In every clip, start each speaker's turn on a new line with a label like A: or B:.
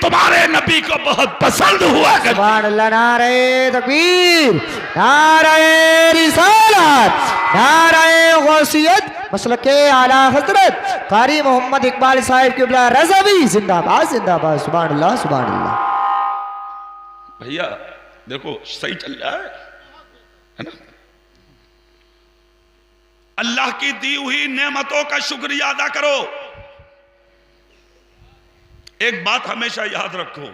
A: तुम्हारे नबी को बहुत पसंद हुआ।
B: सुभान अल्लाह। नारे तकबीर, नारे रिसालत, नारे गौसियत, मसलके आला हजरत कारी मोहम्मद इकबाल साहिब क़िबला रज़वी जिंदाबाद जिंदाबाद। सुभान अल्लाह सुभान अल्लाह।
A: भैया देखो सही चल रहा है ना। अल्लाह की दी हुई नेमतों का शुक्रिया अदा करो। एक बात हमेशा याद रखो,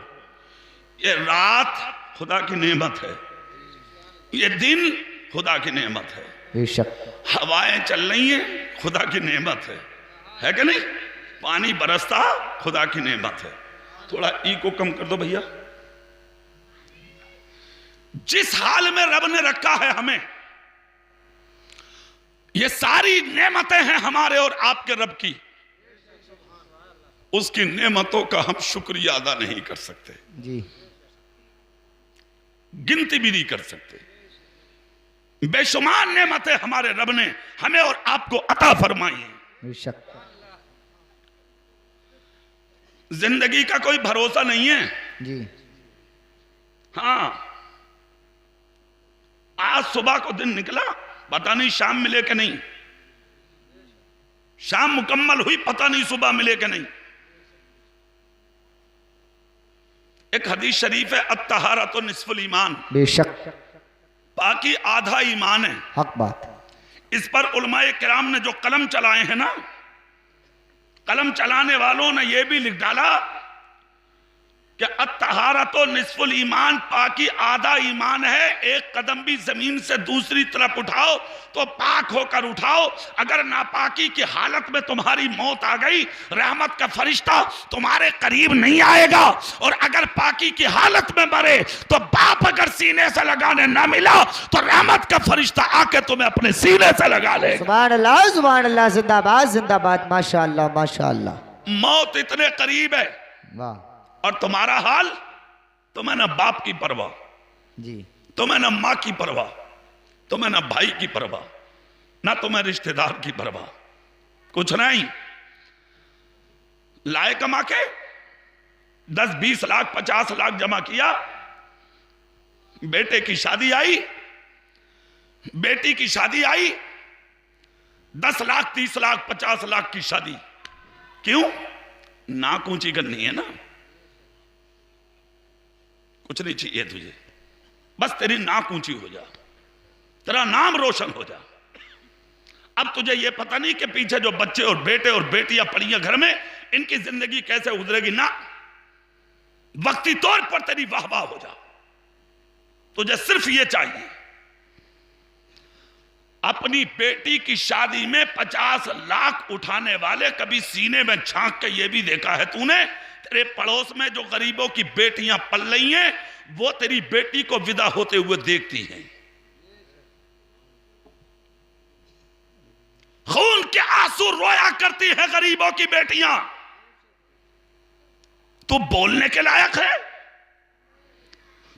A: ये रात खुदा की नेमत है, ये दिन खुदा की नेमत है।
B: बेशक
A: हवाएं चल रही हैं, खुदा की नेमत है कि नहीं? पानी बरसता खुदा की नेमत है। थोड़ा ई को कम कर दो भैया। जिस हाल में रब ने रखा है हमें, ये सारी नेमतें हैं हमारे और आपके रब की, उसकी नेमतों का हम शुक्रिया अदा नहीं कर सकते
B: जी,
A: गिनती भी नहीं कर सकते। बेशुमार नेमतें हमारे रब ने हमें और आपको अता फरमाई हैं।
B: बेशक
A: जिंदगी का कोई भरोसा नहीं है
B: जी।
A: हाँ, आज सुबह को दिन निकला, पता नहीं शाम मिले कि नहीं, शाम मुकम्मल हुई, पता नहीं सुबह मिले कि नहीं। एक हदीस शरीफ है, अत्तहारतु निस्फुल ईमान,
B: बेशक
A: बाकी आधा ईमान है।
B: हक बात।
A: इस पर उलमाए किराम ने जो कलम चलाए हैं ना, कलम चलाने वालों ने यह भी लिख डाला कि अत्तहारतु निस्फुल ईमान, पाकी आधा ईमान है। एक कदम भी जमीन से दूसरी तरफ उठाओ तो पाक होकर उठाओ। अगर नापाकी की हालत में तुम्हारी मौत आ गई, रहमत का फरिश्ता तुम्हारे करीब नहीं आएगा। और अगर पाकी की हालत में मरे तो बाप अगर सीने से लगाने ना मिला तो रहमत का फरिश्ता आके तुम्हें अपने सीने से लगा ले।
B: सुभान अल्लाह जिंदाबाद जिंदाबाद। माशाअल्लाह माशाअल्लाह।
A: मौत इतने करीब है
B: वाह
A: और तुम्हारा हाल, तुम्हें ना बाप की परवाह
B: जी,
A: तुम्हें ना माँ की परवाह, तुम्हें ना भाई की परवाह, ना तुम्हें रिश्तेदार की परवाह, कुछ नहीं। लाए कमा के 10-20 लाख 50 लाख जमा किया, बेटे की शादी आई, बेटी की शादी आई, 10 लाख 30 लाख 50 लाख की शादी। क्यों? नाक ऊंची करनी है ना, कुछ नहीं चाहिए तुझे, बस तेरी नाक ऊंची हो जा, तेरा नाम रोशन हो जा। अब तुझे यह पता नहीं कि पीछे जो बच्चे और बेटे और बेटियां पड़ी हैं घर में, इनकी जिंदगी कैसे गुजरेगी ना। वक्ती तौर पर तेरी वाहवाह हो जा। तुझे सिर्फ यह चाहिए, अपनी बेटी की शादी में 50 लाख उठाने वाले कभी सीने में झांक के यह भी देखा है तूने, तेरे पड़ोस में जो गरीबों की बेटियां पल रही हैं, वो तेरी बेटी को विदा होते हुए देखती हैं, खून के आंसू रोया करती हैं गरीबों की बेटियां। तू बोलने के लायक है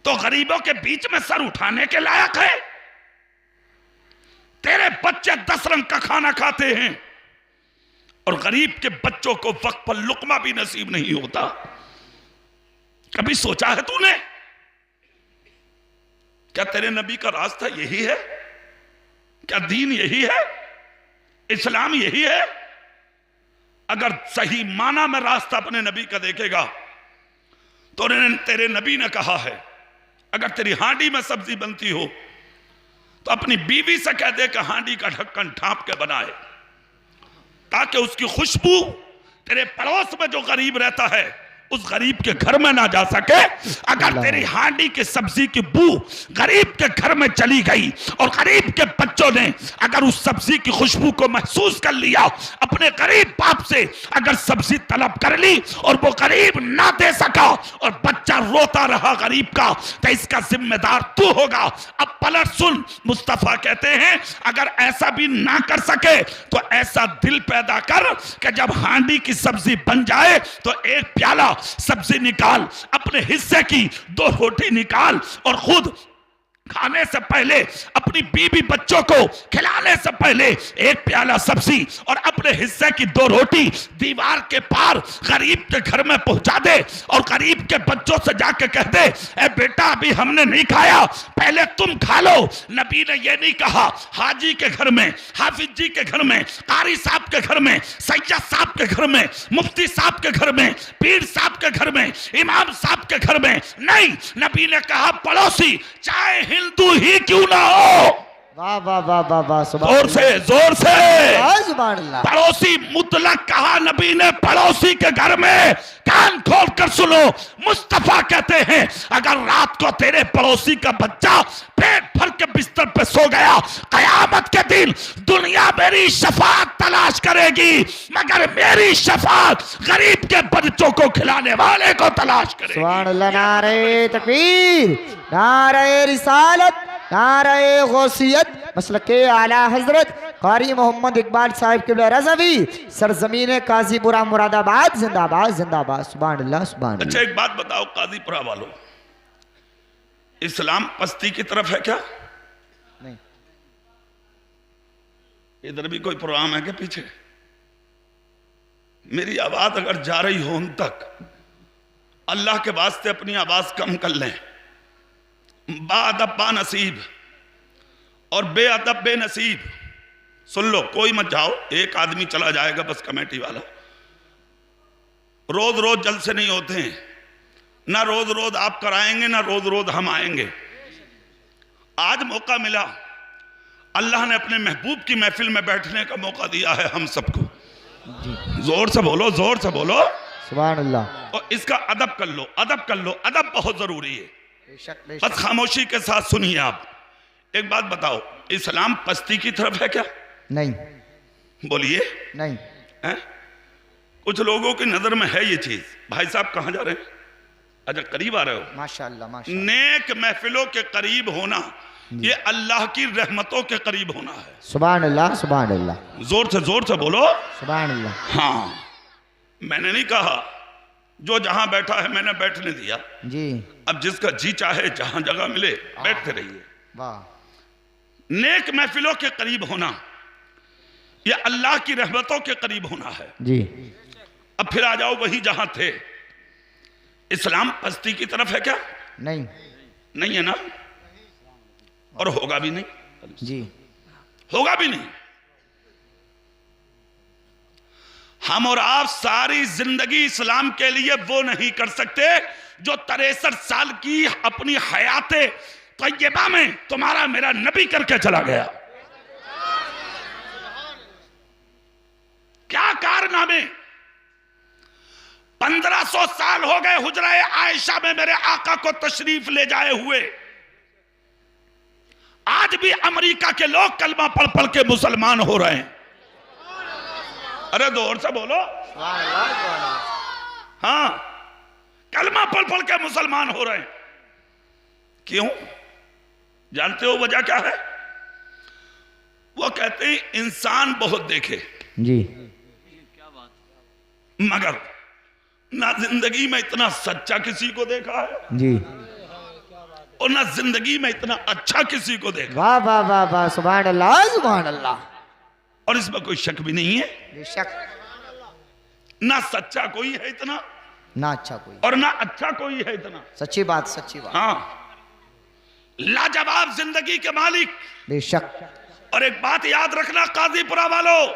A: तो गरीबों के बीच में सर उठाने के लायक है। तेरे बच्चे 10 रंग का खाना खाते हैं और गरीब के बच्चों को वक्त पर लुकमा भी नसीब नहीं होता। कभी सोचा है तूने? क्या तेरे नबी का रास्ता यही है? क्या दीन यही है? इस्लाम यही है? अगर सही माना में रास्ता अपने नबी का देखेगा तो तेरे नबी ने कहा है, अगर तेरी हांडी में सब्जी बनती हो तो अपनी बीवी से कह दे कि हांडी का ढक्कन ढांप के बनाए, ताकि उसकी खुशबू तेरे पड़ोस में जो गरीब रहता है उस गरीब के घर में ना जा सके। अगर तेरी हांडी की सब्जी की बू गरीब के घर में चली गई और गरीब के बच्चों ने अगर उस सब्जी की खुशबू को महसूस कर लिया, अपने गरीब बाप से अगर सब्जी तलब कर ली और वो गरीब ना दे सका और बच्चा रोता रहा गरीब का, तो इसका जिम्मेदार तू होगा। अब पलट सुन, मुस्तफा कहते हैं अगर ऐसा भी ना कर सके तो ऐसा दिल पैदा कर कि जब हांडी की सब्जी बन जाए तो एक प्याला सब्जी निकाल, अपने हिस्से की 2 रोटी निकाल और खुद खाने से पहले, अपनी बीवी बच्चों को खिलाने से पहले एक प्याला सब्जी और अपने हिस्से की 2 रोटी दीवार के पार गरीब के घर में पहुंचा दे और गरीब के बच्चों से जाके कह दे, ए बेटा अभी हमने नहीं खाया, पहले तुम खा लो। नबी ने यह नहीं कहा हाजी के घर में, हाफिज जी के घर में, कारी साहब के घर में, सैयद साहब के घर में, मुफ्ती साहब के घर में, पीर साहब के घर में, इमाम साहब के घर में नहीं। नबी ने कहा पड़ोसी चाहे हिंदू ही क्यों ना हो।
B: वाह वाह वाह वाह वाह,
A: जोर से
B: सुभान अल्लाह।
A: पड़ोसी मुतलक कहा नबी ने, पड़ोसी के घर में। कान खोल कर सुनो, मुस्तफा कहते हैं अगर रात को तेरे पड़ोसी का बच्चा पेट भर के बिस्तर पे सो गया, कयामत के दिन दुनिया मेरी शफाअत तलाश करेगी, मगर मेरी शफाअत गरीब के बच्चों को खिलाने वाले को तलाश करेगी।
B: सुभान अल्लाह। नारे तकबीर, नारे रिसालत, नारे गौसियत, मसलके आला हजरत कारी मोहम्मद इकबाल साहिब क़िबला रज़वी, सरजमीन काजीपुरा मुरादाबाद जिंदाबाद जिंदाबाद। सुभान अल्लाह सुभान अल्लाह।
A: अच्छा एक बात बताओ काजीपुरा वालों, इस्लाम पस्ती की तरफ है क्या?
B: नहीं।
A: इधर भी कोई प्रोग्राम है क्या पीछे? मेरी आवाज अगर जा रही हो उन तक, अल्लाह के वास्ते अपनी आवाज कम कर लें। बाअदब बानसीब और बेअदब बेनसीब। सुन लो, कोई मत जाओ, एक आदमी चला जाएगा बस कमेटी वाला। रोज रोज जलसे नहीं होते हैं, ना रोज रोज आप कराएंगे ना रोज रोज हम आएंगे। आज मौका मिला, अल्लाह ने अपने महबूब की महफिल में बैठने का मौका दिया है हम सबको। जोर से बोलो, जोर से बोलो
B: सुभान अल्लाह।
A: और इसका अदब कर लो, अदब कर लो, अदब बहुत जरूरी है।
B: बेशक
A: बस खामोशी के साथ सुनिए। आप एक बात बताओ, इस्लाम पस्ती की तरफ है क्या?
B: नहीं।
A: बोलिए
B: नहीं
A: है? कुछ लोगों की नजर में है ये चीज। भाई साहब कहां जा रहे हैं? अच्छा करीब आ रहे हो,
B: माशाअल्लाह माशाअल्लाह।
A: नेक महफिलों के करीब होना ये अल्लाह की रहमतों के करीब होना है।
B: सुभान अल्लाह सुभान अल्लाह।
A: जोर से बोलो
B: सुभान अल्लाह।
A: हाँ, मैंने नहीं कहा जो जहां बैठा है मैंने बैठने दिया
B: जी।
A: अब जिसका जी चाहे जहां जगह मिले बैठते रहिए।
B: वाह।
A: नेक महफिलों के करीब होना यह अल्लाह की रहमतों के करीब होना है
B: जी।
A: अब फिर आ जाओ वही जहां थे। इस्लाम पस्ती की तरफ है क्या?
B: नहीं।
A: नहीं है ना, और होगा भी नहीं
B: जी।
A: होगा भी नहीं। हम और आप सारी जिंदगी इस्लाम के लिए वो नहीं कर सकते जो 63 साल की अपनी हयाते तैयबा में तुम्हारा मेरा नबी करके चला गया। क्या कारनामे। 1500 साल हो गए हुजरा-ए आयशा में मेरे आका को तशरीफ ले जाए हुए। आज भी अमेरिका के लोग कलमा पढ़ पढ़ के मुसलमान हो रहे हैं। अरे जोर से बोलो। हाँ, कलमा पढ़ पढ़ के मुसलमान हो रहे हैं। क्यों? जानते हो वजह क्या है? वो कहते हैं इंसान बहुत देखे
B: जी,
A: मगर ना जिंदगी में इतना सच्चा किसी को देखा है
B: जी।
A: और ना जिंदगी में इतना अच्छा किसी को देखा।
B: वाह वाह वाह वाह, सुभान अल्लाह सुभान अल्लाह।
A: और इसमें कोई शक भी नहीं है,
B: बेशक।
A: ना सच्चा कोई है इतना
B: ना अच्छा कोई
A: और ना अच्छा कोई है इतना।
B: सच्ची बात सच्ची बात।
A: हाँ, लाजवाब जिंदगी के मालिक।
B: बेशक।
A: और एक बात याद रखना काजीपुरा वालों,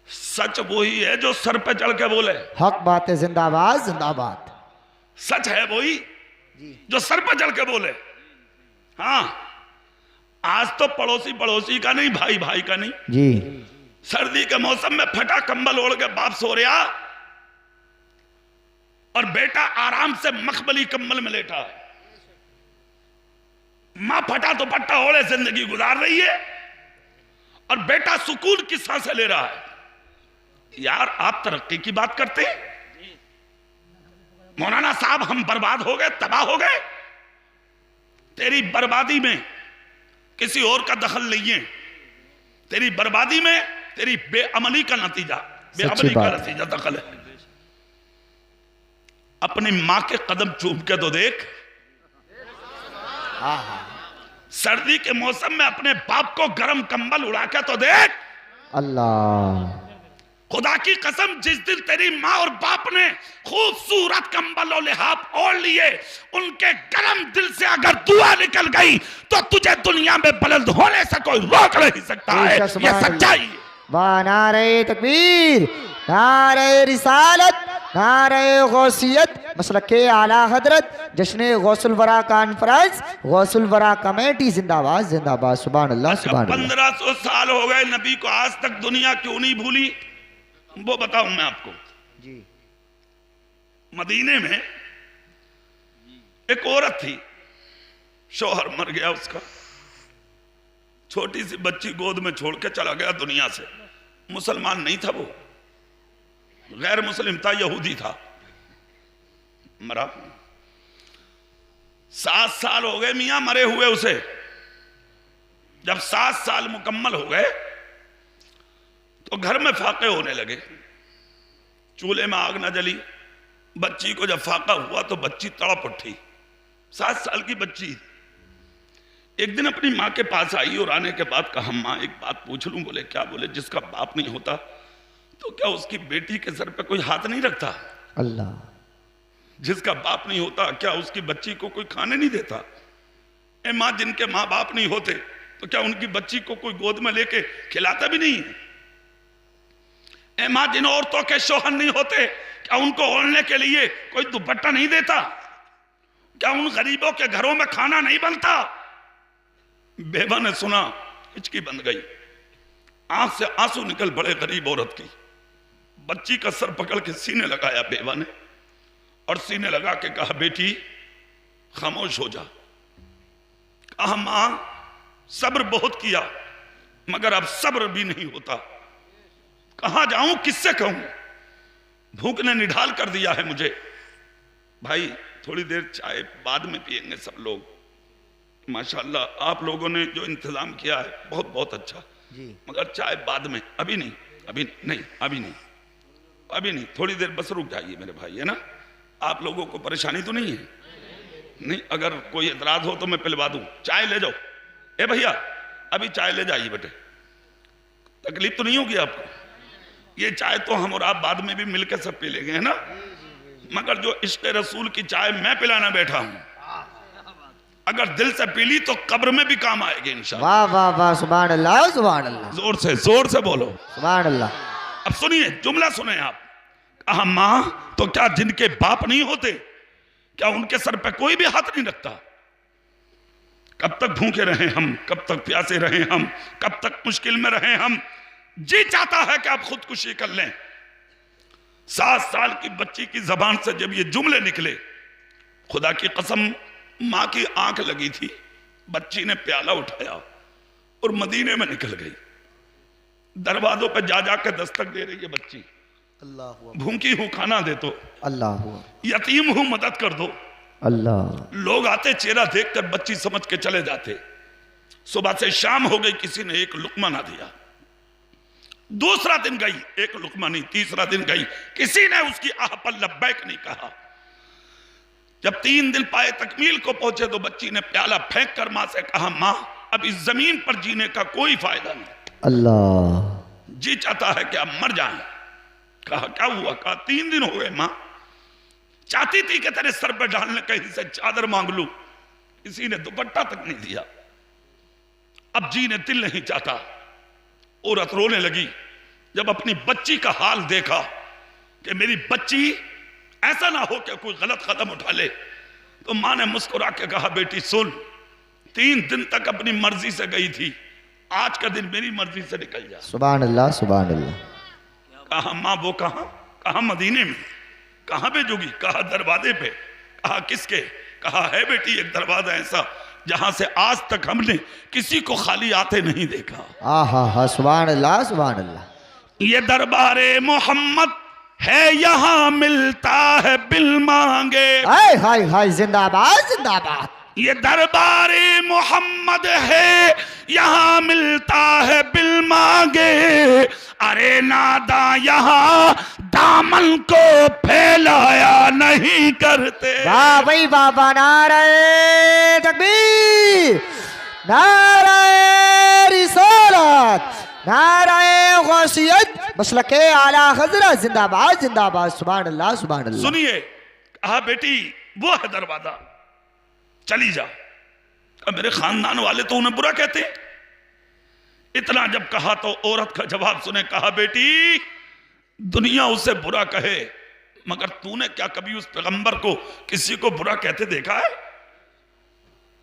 A: सच वही है जो सर पे चढ़ के बोले।
B: हक बात है, जिंदाबाद जिंदाबाद।
A: सच है वही
B: जी।
A: जो सर पे चढ़ के बोले। हाँ, आज तो पड़ोसी पड़ोसी का नहीं, भाई भाई का नहीं।
B: जी।
A: सर्दी के मौसम में फटा कंबल ओढ़ के बाप सो रहा और बेटा आराम से मखमली कंबल में लेटा है। मां फटा दुपट्टा ओढ़े जिंदगी गुजार रही है और बेटा सुकून की सांसें ले रहा है। यार आप तरक्की की बात करते हैं? मौलाना साहब हम बर्बाद हो गए, तबाह हो गए। तेरी बर्बादी में किसी और का दखल नहीं है। तेरी बर्बादी में तेरी बेअमली का नतीजा, बेअमली का नतीजा दखल है। अपनी मां के कदम चूम के तो देख। सर्दी के मौसम में अपने बाप को गर्म कंबल उड़ा के तो देख।
B: अल्लाह,
A: खुदा की कसम, जिस दिन तेरी माँ और बाप ने खूबसूरत कंबल और लिहाफ ओढ़ लिए, उनके गर्म दिल से अगर दुआ निकल गई तो तुझे दुनिया में बुलंद होने से कोई रोक नहीं सकता है। ये सच्चाई है।
B: वाह, नारे तकबीर, नारे रिसालत, नारे गौसियत, मसलके आला हजरत, जश्न गौसुल वरा कॉन्फ्रेंस, गौसुल वरा कमेटी जिंदाबाद जिंदाबाद। सुभान अल्लाह सुभान अल्लाह।
A: 1500 साल हो गए नबी को, आज तक दुनिया क्यों नहीं भूली? वो बताऊं मैं आपको
B: जी।
A: मदीने में एक औरत थी, शौहर मर गया उसका, छोटी सी बच्ची गोद में छोड़ के चला गया दुनिया से। मुसलमान नहीं था वो, गैर मुस्लिम था, यहूदी था, मरा। 7 साल हो गए मियां मरे हुए उसे। जब 7 साल मुकम्मल हो गए तो घर में फाके होने लगे, चूल्हे में आग न जली। बच्ची को जब फाका हुआ तो बच्ची तड़प उठी, 7 साल की बच्ची। एक दिन अपनी माँ के पास आई और आने के बाद कहा, माँ एक बात पूछ लूं? बोले क्या? बोले जिसका बाप नहीं होता तो क्या उसकी बेटी के सर पे कोई हाथ नहीं रखता?
B: अल्लाह,
A: जिसका बाप नहीं होता क्या उसकी बच्ची को कोई खाने नहीं देता? ए माँ, जिनके माँ बाप नहीं होते तो क्या उनकी बच्ची को कोई गोद में लेके खिलाता भी नहीं? ए माँ, जिन औरतों के शौहर नहीं होते क्या उनको ओढ़ने के लिए कोई दुपट्टा नहीं देता? क्या उन गरीबों के घरों में खाना नहीं बनता? बेवा ने सुना, हिचकी बंद गई, आंख से आंसू निकल पड़े गरीब औरत की। बच्ची का सर पकड़ के सीने लगाया बेवा ने और सीने लगा के कहा, बेटी खामोश हो जा। कहा, मां सब्र बहुत किया मगर अब सब्र भी नहीं होता। कहां जाऊं, किससे कहूं? भूख ने निढाल कर दिया है मुझे। भाई थोड़ी देर चाय बाद में पिएंगे सब लोग। माशाल्लाह आप लोगों ने जो इंतजाम किया है बहुत बहुत अच्छा
B: जी।
A: मगर चाय बाद में, अभी नहीं, अभी नहीं, अभी नहीं, अभी नहीं, थोड़ी देर बस रुक जाइए मेरे भाई, है ना? आप लोगों को परेशानी तो नहीं है? नहीं, अगर कोई एतराज हो तो मैं पिलवा दूं। चाय ले जाओ। ए भैया अभी चाय ले जाइए बेटे, तकलीफ तो नहीं होगी आपको? ये चाय तो हम और आप बाद में भी मिलकर सब पी लेंगे, है ना? मगर जो इश्क़ रसूल की चाय मैं पिलाना बैठा हूं, अगर दिल से पी ली तो कब्र में भी काम आएगी इंशाअल्लाह।
B: वाह वाह वाह, सुभान अल्लाह सुभान अल्लाह।
A: जोर से बोलो
B: सुभान अल्लाह।
A: अब सुनिए, जुमला सुने आप। कहा, मां तो क्या जिनके बाप नहीं होते क्या उनके सर पे कोई भी हाथ नहीं रखता? कब तक भूखे रहे हम, कब तक प्यासे रहे हम, कब तक मुश्किल में रहे हम? जी चाहता है कि आप खुदकुशी कर लें। 7 साल की बच्ची की जबान से जब ये जुमले निकले, खुदा की कसम मां की आंख लगी थी। बच्ची ने प्याला उठाया और मदीने में निकल गई। दरवाजों पे जा जाकर दस्तक दे रही है बच्ची।
B: अल्लाह,
A: भूखी हूं खाना दे दो,
B: अल्लाह,
A: यतीम हूं मदद कर दो।
B: अल्लाह।
A: लोग आते चेहरा देखकर बच्ची समझ के चले जाते। सुबह से शाम हो गई, किसी ने एक लुकमा ना दिया। दूसरा दिन गई, एक लुकमा नहीं। तीसरा दिन गई, किसी ने उसकी आह पर लब्बैक नहीं कहा। जब 3 दिन पाए तकमील को पहुंचे तो बच्ची ने प्याला फेंक कर मां से कहा, मां अब इस जमीन पर जीने का कोई फायदा नहीं।
B: अल्लाह।
A: जी चाहता है कि आप मर जाएं। कहा, क्या हुआ? कहा, 3 दिन हो गए मां, चाहती थी कि तेरे सर पर डालने कहीं से चादर मांग लूं, किसी ने दुपट्टा तक नहीं दिया। अब जीने दिल नहीं चाहता। औरत रोने लगी जब अपनी बच्ची का हाल देखा कि मेरी बच्ची ऐसा ना हो कि कोई गलत कदम उठा ले। तो मां ने मुस्कुरा के कहा, बेटी सुन, 3 दिन तक अपनी मर्जी से गई थी, आज का दिन मेरी मर्जी से निकल जा।
B: सुभान अल्लाह सुभान अल्लाह।
A: कहा, मां वो कहां? कहा, मदीने में। कहां भेजोगी? कहा, दरवाजे पे। कहा, किसके? कहा, है बेटी एक दरवाजा ऐसा जहां से आज तक हमने किसी को खाली आते नहीं देखा।
B: आहा, सुभान अल्लाह सुभान अल्लाह।
A: ये दरबारे मोहम्मद है, यहां मिलता है बिल मांगे।
B: हाय हाय हाय, जिंदाबाद जिंदाबाद।
A: ये दरबारे मोहम्मद है, यहाँ मिलता है बिल मांगे। अरे नादा यहाँ दामन को फैलाया नहीं करते।
B: वाह भाई बाबा, नारे तकबीर, नारे रिसालत, नारे गौसियत, मसलके आला हजरत, जिंदाबाद जिंदाबाद, सुभान अल्लाह सुभान अल्लाह।
A: सुनिए, कहा बेटी वो है दरवाजा, चली जा। मेरे खानदान वाले तो उन्हें बुरा कहते हैं। इतना जब कहा तो औरत का जवाब सुने, कहा बेटी दुनिया उसे बुरा कहे, मगर तूने क्या कभी उस पैगंबर को किसी को बुरा कहते देखा है?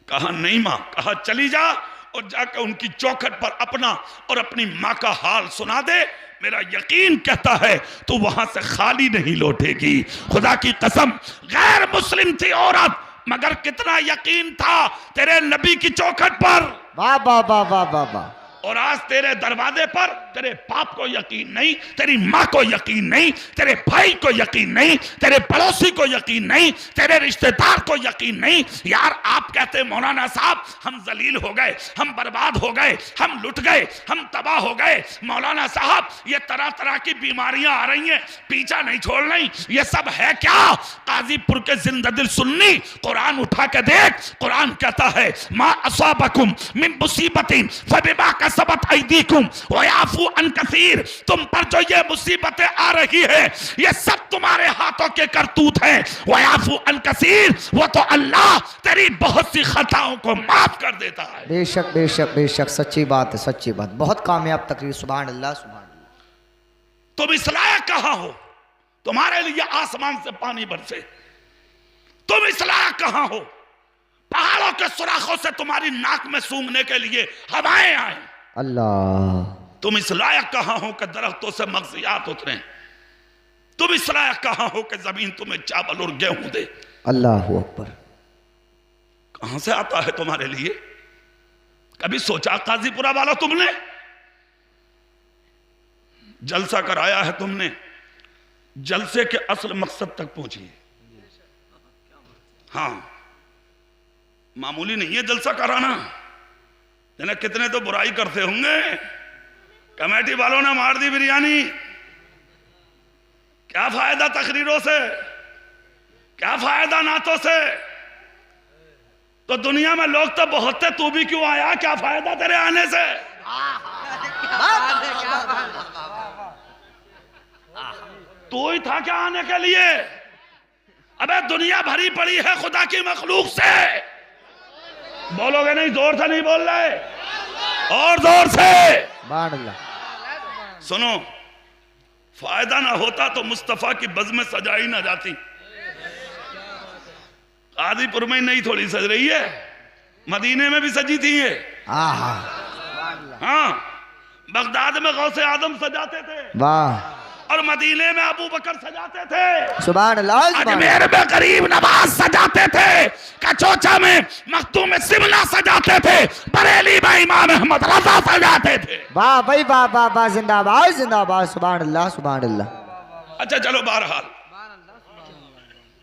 A: कहा नहीं मां। कहा चली जा और जाकर उनकी चौखट पर अपना और अपनी मां का हाल सुना दे। मेरा यकीन कहता है तू वहां से खाली नहीं लौटेगी। खुदा की कसम, गैर मुस्लिम थी औरत, मगर कितना यकीन था तेरे नबी की चौखट पर।
B: वाह वाह वाह वाह वाह वाह।
A: और आज तेरे दरवाजे पर तेरे बाप को यकीन नहीं, तेरी माँ को यकीन नहीं, तेरे भाई को यकीन नहीं, तेरे पड़ोसी को यकीन नहीं, तेरे रिश्तेदार को यकीन नहीं। यार आप कहते मौलाना साहब हम जलील हो गए, हम बर्बाद हो गए, हम लुट गए, हम तबाह हो गए। मौलाना साहब ये तरह तरह की बीमारियां आ रही हैं, पीछा नहीं छोड़ रही, ये सब है क्या? काजीपुर के जिंददिल सुन्नी कुरान उठा के देख, कुरान कहता है मा असाबकुम मिन मुसीबतिन फबिमा कसबत ऐदीकुम व याफू अन कसीर। तुम पर जो ये मुसीबतें आ रही है ये सब तुम्हारे हाथों के करतूत हैं। व याफू अन कसीर, वो तो अल्लाह तेरी बहुत सी खताओं को माफ कर देता है।
B: बेशक बेशक बेशक, सच्ची बात है, सच्ची बात, बहुत कामयाब तकरीर, सुभान अल्लाह सुभान अल्लाह।
A: तुम इस लायक कहां हो तुम्हारे लिए आसमान से पानी बरसे? तुम इस लायक कहां हो पहाड़ों के सुराखों से तुम्हारी नाक में सूंघने के लिए हवाएं आए?
B: अल्लाह।
A: तुम इस लायक कहां हो कि दरख्तों से मगजियात उतरे? तुम इस लायक कहां हो कि जमीन तुम्हें चावल और गेहूं दे?
B: अल्लाह अकबर।
A: कहां से आता है तुम्हारे लिए? कभी सोचा काजीपुरा वालों तुमने? जलसा कराया है तुमने, जलसे के असल मकसद तक पहुंचिए। हाँ, मामूली नहीं है जलसा कराना। यानी कितने तो बुराई करते होंगे, कमेटी वालों ने मार दी बिरयानी, क्या फायदा तकरीरों से, क्या फायदा नातों से? तो दुनिया में लोग तो बहुत थे, तू भी क्यों आया? क्या फायदा तेरे आने से? तू ही था क्या आने के लिए? अबे दुनिया भरी पड़ी है खुदा की मखलूक से। बोलोगे नहीं? जोर से नहीं बोल रहे, और जोर से। सुनो, फायदा ना होता तो मुस्तफा की बज़्म सजाई ना जाती। कादीपुर में नहीं थोड़ी सज रही है, मदीने में भी सजी थी ये। हाँ, बगदाद में गौसे आदम सजाते थे,
B: वाह,
A: और मदीने में अबू बकर सजाते थे,
B: सुभान अल्लाह।
A: अजमेर में गरीब नवाज सजाते थे, कचौचा में मखदूम सिमला सजाते थे, बरेली में इमाम अहमद रजा सजाते थे।
B: वाह भाई वाह वाह वाह, जिंदाबाद जिंदाबाद, सुभान अल्लाह सुभान अल्लाह।
A: अच्छा चलो, बहरहाल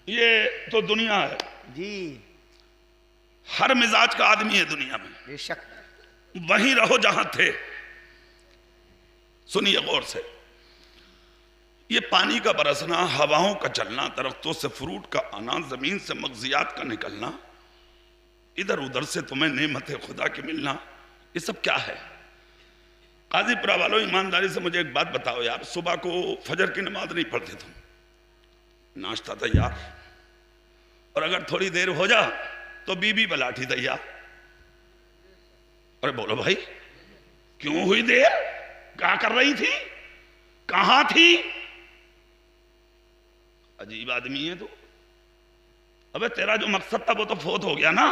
A: ये तो दुनिया है
B: जी,
A: हर मिजाज का आदमी है दुनिया में।
B: बेशक।
A: वहीं रहो जहां थे। सुनिए गौर से, ये पानी का बरसना, हवाओं का चलना, दरख्तों से फ्रूट का आना, जमीन से मगजियात का निकलना, इधर उधर से तुम्हें नेमत खुदा की मिलना, ये सब क्या है? काजीपुरा वालों, ईमानदारी से मुझे एक बात बताओ यार, सुबह को फजर की नमाज नहीं पढ़ते तुम, नाश्ता तैयार, और अगर थोड़ी देर हो जा तो बीबी बलाठी तैयार। अरे बोलो भाई, क्यों हुई देर? क्या कर रही थी? कहां थी? अजीब आदमी है तू। अबे तेरा जो मकसद था वो तो फोत हो गया ना।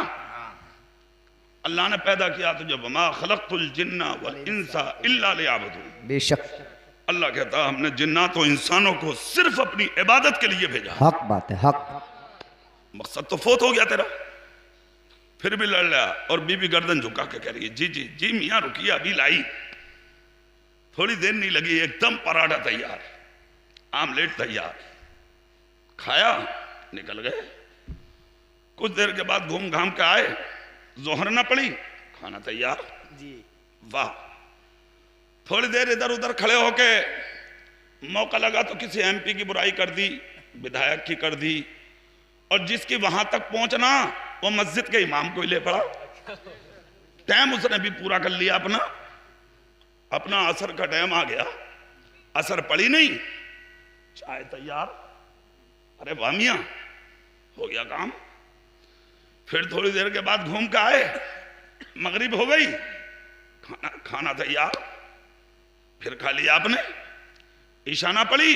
A: अल्लाह ने पैदा किया तुझे, वमा खलक़तुल जिन्ना वल इंसा इल्ला लियअबुदून।
B: बेशक।
A: अल्लाह कहता हमने जिन्नात और इंसानों को सिर्फ अपनी इबादत के लिए भेजा।
B: हक बात है, हक।
A: मकसद तो फोत हो गया तेरा, फिर भी लड़ लिया। और बीबी गर्दन झुका के कह रही है, जी जी जी मियाँ रुकिए, अभी लाई। थोड़ी देर नहीं लगी, एकदम पराठा तैयार, आमलेट तैयार, खाया, निकल गए। कुछ देर के बाद घूम घाम के आए, जोहर ना पड़ी, खाना तैयार
B: जी।
A: वाह। थोड़ी देर इधर उधर खड़े होके मौका लगा तो किसी एमपी की बुराई कर दी, विधायक की कर दी, और जिसकी वहां तक पहुंचना वो मस्जिद के इमाम को ही ले पड़ा। टाइम उसने भी पूरा कर लिया अपना, अपना असर का टाइम आ गया, असर पड़ी नहीं, चाय तैयार, अरे वाह मियां, हो गया काम। फिर थोड़ी देर के बाद घूम के आए, मगरिब हो गई, खाना तैयार, फिर खा लिया आपने, ईशा ना पड़ी,